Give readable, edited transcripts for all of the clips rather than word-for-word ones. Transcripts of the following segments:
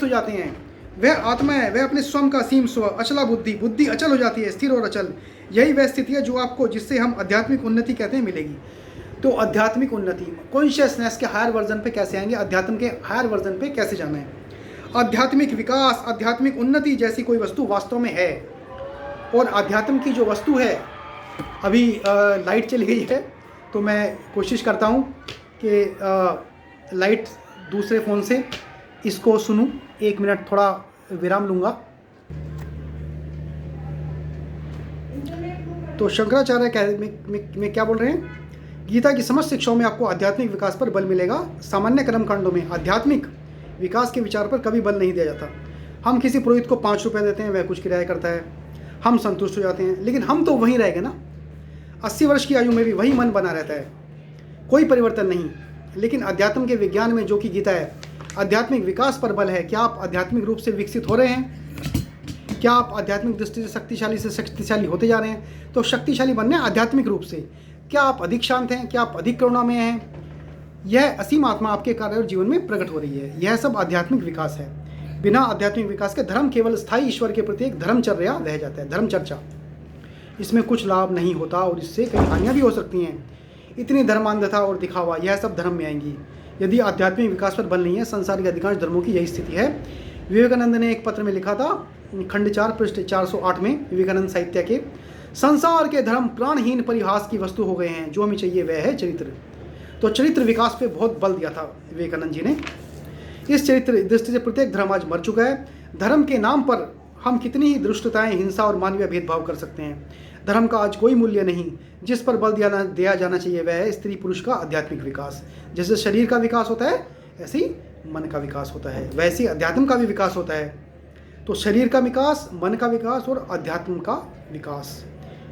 हो जाते हैं। वह आत्मा है, वह अपने स्वयं का असीम स्व, अचला बुद्धि, बुद्धि अचल हो जाती है, स्थिर और अचल। यही वह स्थिति है जो आपको, जिससे हम आध्यात्मिक उन्नति कहते हैं, मिलेगी। तो आध्यात्मिक उन्नति, कॉन्शियसनेस के हायर वर्जन पे कैसे आएंगे, अध्यात्म के हायर वर्जन पे कैसे जाना है। आध्यात्मिक विकास, आध्यात्मिक उन्नति जैसी कोई वस्तु वास्तव में है। और आध्यात्म की जो वस्तु है, अभी लाइट चली गई है तो मैं कोशिश करता हूँ कि लाइट दूसरे फ़ोन से इसको सुनूं। 1 मिनट थोड़ा विराम लूँगा। तो शंकराचार्य में क्या बोल रहे हैं, गीता की समस्त शिक्षाओं में आपको आध्यात्मिक विकास पर बल मिलेगा। सामान्य कर्मकांडों में आध्यात्मिक विकास के विचार पर कभी बल नहीं दिया जाता। हम किसी पुरोहित को 5 रुपये देते हैं, वह कुछ किराया करता है, हम संतुष्ट हो जाते हैं, लेकिन हम तो वहीं रह गए ना। 80 वर्ष की आयु में भी वही मन बना रहता है, कोई परिवर्तन नहीं। लेकिन अध्यात्म के विज्ञान में, जो कि गीता है, आध्यात्मिक विकास पर बल है। क्या आप आध्यात्मिक रूप से विकसित हो रहे हैं? क्या आप आध्यात्मिक दृष्टि से शक्तिशाली होते जा रहे हैं? तो शक्तिशाली बनने आध्यात्मिक रूप से। क्या आप अधिक शांत हैं? क्या आप अधिक करुणा में हैं? यह असीम आत्मा आपके कार्य और जीवन में प्रकट हो रही है। यह सब आध्यात्मिक विकास है। बिना आध्यात्मिक विकास के धर्म केवल स्थायी ईश्वर के प्रति एक धर्मचर्या रह जाता है, धर्मचर्चा। इसमें कुछ लाभ नहीं होता और इससे कई हानियाँ भी हो सकती हैं। इतनी धर्मांधता और दिखावा, यह सब धर्म में आएंगी यदि आध्यात्मिक विकास पर बल नहीं है। संसार के अधिकांश धर्मों की यही स्थिति है। विवेकानंद ने एक पत्र में लिखा था, खंड 4 पृष्ठ 408 में, विवेकानंद साहित्य के, संसार के धर्म प्राणहीन परिहास की वस्तु हो गए हैं, जो हमें चाहिए वह है चरित्र। तो चरित्र विकास पे बहुत बल दिया था विवेकानंद जी ने। इस चरित्र दृष्टि से प्रत्येक धर्म आज मर चुका है। धर्म के नाम पर हम कितनी ही दुष्टताएं, हिंसा और मानवीय भेदभाव कर सकते हैं। धर्म का आज कोई मूल्य नहीं। जिस पर बल दिया जाना चाहिए वह है स्त्री पुरुष का आध्यात्मिक विकास। जैसे शरीर का विकास होता है, ऐसे ही मन का विकास होता है, वैसे ही अध्यात्म का भी विकास होता है। तो शरीर का विकास, मन का विकास और अध्यात्म का विकास,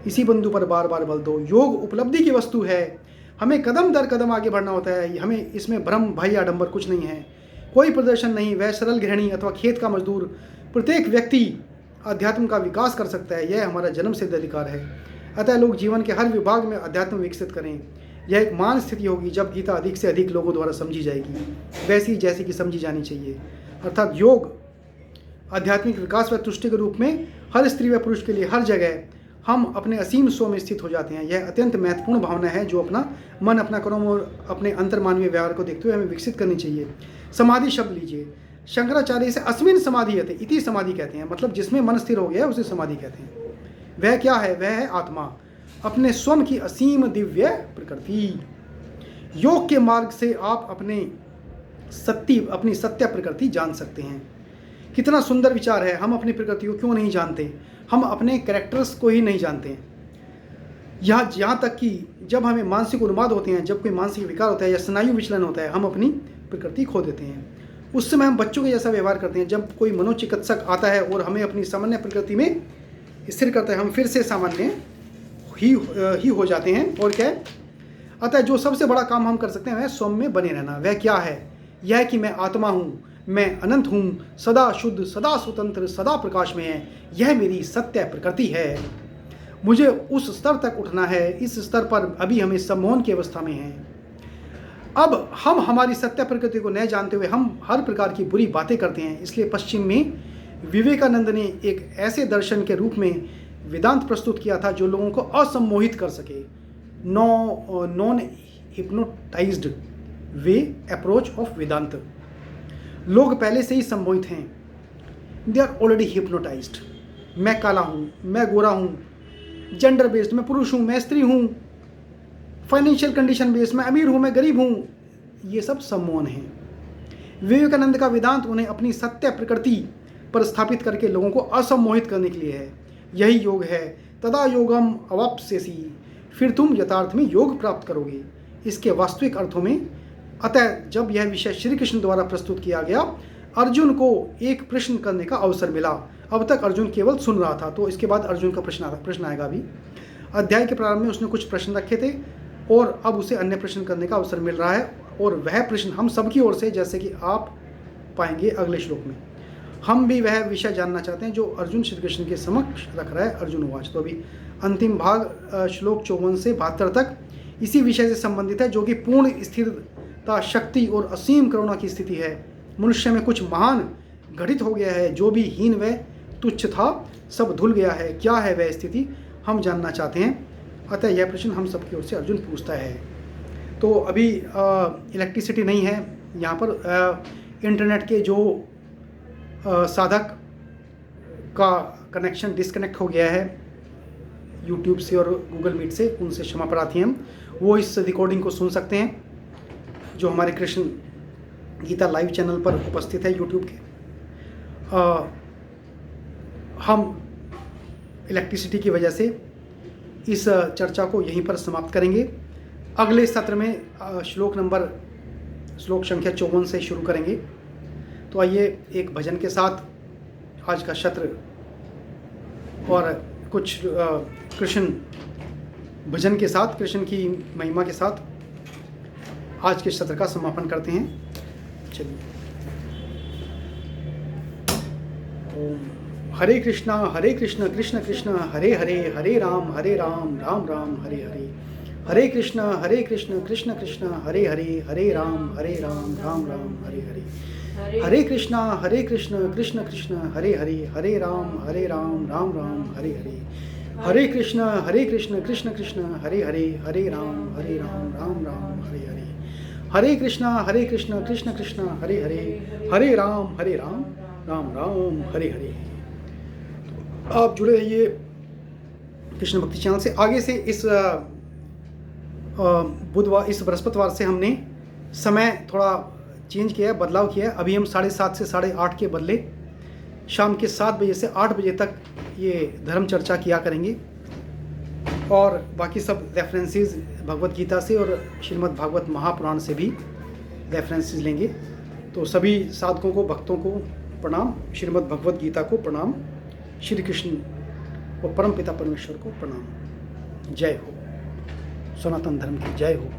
इसी बिंदु पर बार बार बल दो। योग उपलब्धि की वस्तु है। हमें कदम दर कदम आगे बढ़ना होता है। हमें इसमें भ्रम, भय, आडंबर कुछ नहीं है, कोई प्रदर्शन नहीं। वह सरल गृहिणी अथवा खेत का मजदूर, प्रत्येक व्यक्ति अध्यात्म का विकास कर सकता है। यह हमारा जन्म सिद्ध अधिकार है। अतः लोग जीवन के हर विभाग में अध्यात्म विकसित करें। यह एक मान स्थिति होगी जब गीता अधिक से अधिक लोगों द्वारा समझी जाएगी, वैसी जैसी कि समझी जानी चाहिए। अर्थात योग आध्यात्मिक विकास व तुष्टि के रूप में हर स्त्री व पुरुष के लिए हर जगह हम अपने असीम स्व में स्थित हो जाते हैं। यह अत्यंत महत्वपूर्ण भावना है जो अपना मन, अपना कर्म और अपने अंतर्मानवीय व्यवहार को देखते हुए हमें विकसित करनी चाहिए। समाधि शब्द लीजिए, शंकराचार्य से अस्मिन समाधीयते इति समाधि कहते हैं, मतलब जिसमें मन स्थिर हो गया है उसे समाधि कहते हैं। वह क्या है? वह है आत्मा, अपने स्वयं की असीम दिव्य प्रकृति। योग के मार्ग से आप अपनी सत्य प्रकृति जान सकते हैं। कितना सुंदर विचार है। हम अपनी प्रकृति को क्यों नहीं जानते? हम अपने कैरेक्टर्स को ही नहीं जानते। यहाँ तक कि जब हमें मानसिक उन्माद होते हैं, जब कोई मानसिक विकार होता है या स्नायु विचलन होता है, हम अपनी प्रकृति खो देते हैं। उस समय हम बच्चों के जैसा व्यवहार करते हैं। जब कोई मनोचिकित्सक आता है और हमें अपनी सामान्य प्रकृति में स्थिर करता है, हम फिर से सामान्य ही हो जाते हैं। और क्या? अतः जो सबसे बड़ा काम हम कर सकते हैं वह स्वयं में बने रहना। वह क्या है? यह कि मैं आत्मा हूँ, मैं अनंत हूँ, सदा शुद्ध, सदा स्वतंत्र, सदा प्रकाश में है। यह मेरी सत्य प्रकृति है। मुझे उस स्तर तक उठना है। इस स्तर पर अभी हमें सम्मोहन की अवस्था में है। अब हम हमारी सत्य प्रकृति को न जानते हुए हम हर प्रकार की बुरी बातें करते हैं। इसलिए पश्चिम में विवेकानंद ने एक ऐसे दर्शन के रूप में वेदांत प्रस्तुत किया था जो लोगों को असम्मोहित कर सके। Non hypnotized way approach of Vedanta. लोग पहले से ही सम्मोहित हैं, दे आर ऑलरेडी हिप्नोटाइज्ड। मैं काला हूँ, मैं गोरा हूँ, जेंडर बेस्ड, मैं पुरुष हूँ, मैं स्त्री हूँ, फाइनेंशियल कंडीशन बेस्ड, मैं अमीर हूँ, मैं गरीब हूँ, ये सब सम्मोहन है। विवेकानंद का वेदांत उन्हें अपनी सत्य प्रकृति पर स्थापित करके लोगों को असम्मोहित करने के लिए है। यही योग है। तदा योगम अवाप्स्यसि, फिर तुम यथार्थ में योग प्राप्त करोगे, इसके वास्तविक अर्थों में। अतः जब यह विषय श्री कृष्ण द्वारा प्रस्तुत किया गया, अर्जुन को एक प्रश्न करने का अवसर मिला। अब तक अर्जुन केवल सुन रहा था, तो इसके बाद अर्जुन का प्रश्न आएगा। अभी अध्याय के प्रारंभ में उसने कुछ प्रश्न रखे थे और अब उसे अन्य प्रश्न करने का अवसर मिल रहा है। और वह प्रश्न हम सबकी ओर से, जैसे कि आप पाएंगे अगले श्लोक में, हम भी वह विषय जानना चाहते हैं जो अर्जुन श्री कृष्ण के समक्ष रख रहा है। अर्जुन उवाच। तो अभी अंतिम भाग श्लोक 54 से 72 तक इसी विषय से संबंधित है, जो कि पूर्ण स्थिरता, शक्ति और असीम करुणा की स्थिति है। मनुष्य में कुछ महान घटित हो गया है, जो भी हीन व तुच्छ था सब धुल गया है। क्या है वह स्थिति, हम जानना चाहते हैं। अतः यह प्रश्न हम सबकी ओर से अर्जुन पूछता है। तो अभी इलेक्ट्रिसिटी नहीं है यहाँ पर। इंटरनेट के जो साधक का कनेक्शन डिस्कनेक्ट हो गया है यूट्यूब से और गूगल मीट से, उनसे क्षमा प्रार्थी हम। वो इस रिकॉर्डिंग को सुन सकते हैं जो हमारे कृष्ण गीता लाइव चैनल पर उपस्थित है यूट्यूब के। हम इलेक्ट्रिसिटी की वजह से इस चर्चा को यहीं पर समाप्त करेंगे। अगले सत्र में श्लोक संख्या 54 से शुरू करेंगे। तो आइए एक भजन के साथ आज का सत्र और कुछ कृष्ण भजन के साथ, कृष्ण की महिमा के साथ आज के सत्र का समापन करते हैं। चलिए, ओम हरे कृष्णा कृष्ण कृष्ण हरे हरे, हरे राम राम राम हरे हरे। हरे कृष्ण कृष्ण कृष्ण हरे हरे, हरे राम राम राम हरे हरे। हरे कृष्णा कृष्ण कृष्ण हरे हरे, हरे राम राम राम हरे हरे। हरे कृष्ण कृष्ण हरे हरे, हरे राम राम राम हरे हरे। हरे कृष्णा कृष्ण हरे हरे, हरे राम राम राम हरे हरे। आप जुड़े रहिए कृष्ण भक्ति चैनल से। आगे से इस बुधवार, इस बृहस्पतिवार से हमने समय थोड़ा चेंज किया है, बदलाव किया है। अभी हम 7:30 से 8:30 के बदले शाम के 7 बजे से 8 बजे तक ये धर्म चर्चा किया करेंगे। और बाकी सब रेफरेंसेस भगवत गीता से और श्रीमद् भागवत महापुराण से भी रेफरेंसेस लेंगे। तो सभी साधकों को, भक्तों को प्रणाम, श्रीमद् भगवत गीता को प्रणाम, श्री कृष्ण और परम पिता परमेश्वर को प्रणाम। जय हो, सनातन धर्म की जय हो।